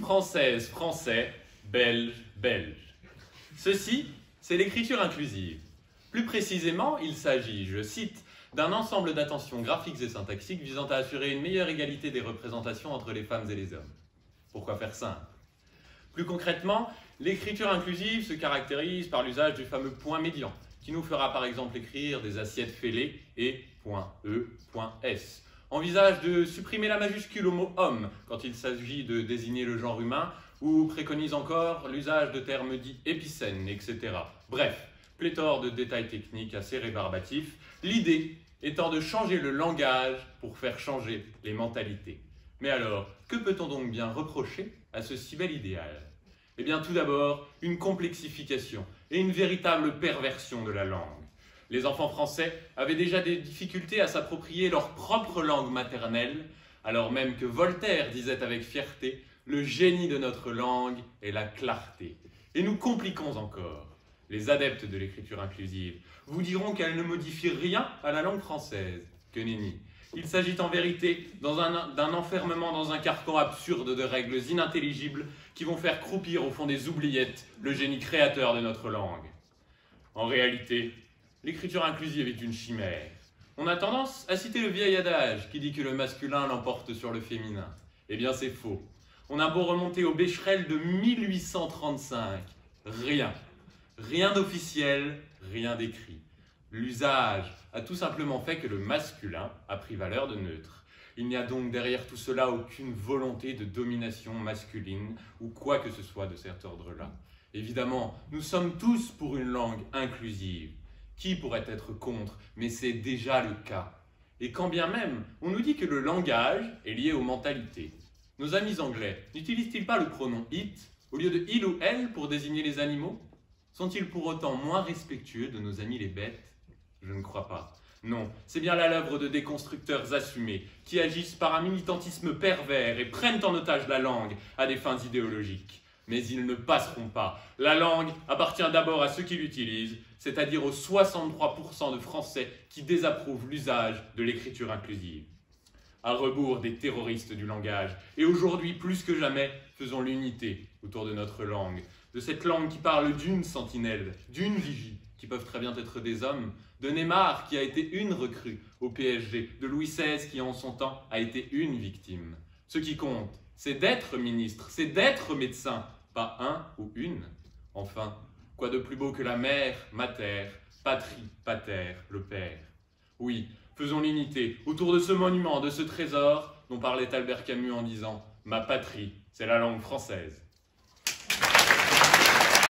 Française, français, belge, belge. Ceci, c'est l'écriture inclusive. Plus précisément, il s'agit, je cite, d'un ensemble d'attentions graphiques et syntaxiques visant à assurer une meilleure égalité des représentations entre les femmes et les hommes. Pourquoi faire simple? Plus concrètement, l'écriture inclusive se caractérise par l'usage du fameux point médian, qui nous fera par exemple écrire des assiettes fêlées et .e.s. Envisage de supprimer la majuscule au mot homme quand il s'agit de désigner le genre humain, ou préconise encore l'usage de termes dits épicènes, etc. Bref, pléthore de détails techniques assez rébarbatifs, l'idée étant de changer le langage pour faire changer les mentalités. Mais alors, que peut-on donc bien reprocher à ce si bel idéal? Eh bien tout d'abord, une complexification et une véritable perversion de la langue. Les enfants français avaient déjà des difficultés à s'approprier leur propre langue maternelle, alors même que Voltaire disait avec fierté « Le génie de notre langue est la clarté ». Et nous compliquons encore. Les adeptes de l'écriture inclusive vous diront qu'elle ne modifie rien à la langue française. Que nenni. Il s'agit en vérité d'un enfermement dans un carcan absurde de règles inintelligibles qui vont faire croupir au fond des oubliettes le génie créateur de notre langue. En réalité, l'écriture inclusive est une chimère. On a tendance à citer le vieil adage qui dit que le masculin l'emporte sur le féminin. Eh bien c'est faux. On a beau remonter au Becherel de 1835. Rien. Rien d'officiel, rien d'écrit. L'usage a tout simplement fait que le masculin a pris valeur de neutre. Il n'y a donc derrière tout cela aucune volonté de domination masculine ou quoi que ce soit de cet ordre-là. Évidemment, nous sommes tous pour une langue inclusive. Qui pourrait être contre? Mais c'est déjà le cas. Et quand bien même, on nous dit que le langage est lié aux mentalités. Nos amis anglais n'utilisent-ils pas le pronom it au lieu de il ou elle pour désigner les animaux? Sont-ils pour autant moins respectueux de nos amis les bêtes? Je ne crois pas. Non, c'est bien là l'œuvre de déconstructeurs assumés qui agissent par un militantisme pervers et prennent en otage la langue à des fins idéologiques. Mais ils ne passeront pas. La langue appartient d'abord à ceux qui l'utilisent, c'est-à-dire aux 63% de Français qui désapprouvent l'usage de l'écriture inclusive. À rebours des terroristes du langage, et aujourd'hui plus que jamais, faisons l'unité autour de notre langue, de cette langue qui parle d'une sentinelle, d'une vigie, qui peuvent très bien être des hommes, de Neymar qui a été une recrue au PSG, de Louis XVI qui en son temps a été une victime. Ce qui compte, c'est d'être ministre, c'est d'être médecin, pas un ou une. Enfin, quoi de plus beau que la mère, mater, patrie, pater, le père. Oui, faisons l'unité autour de ce monument, de ce trésor dont parlait Albert Camus en disant « Ma patrie, c'est la langue française ».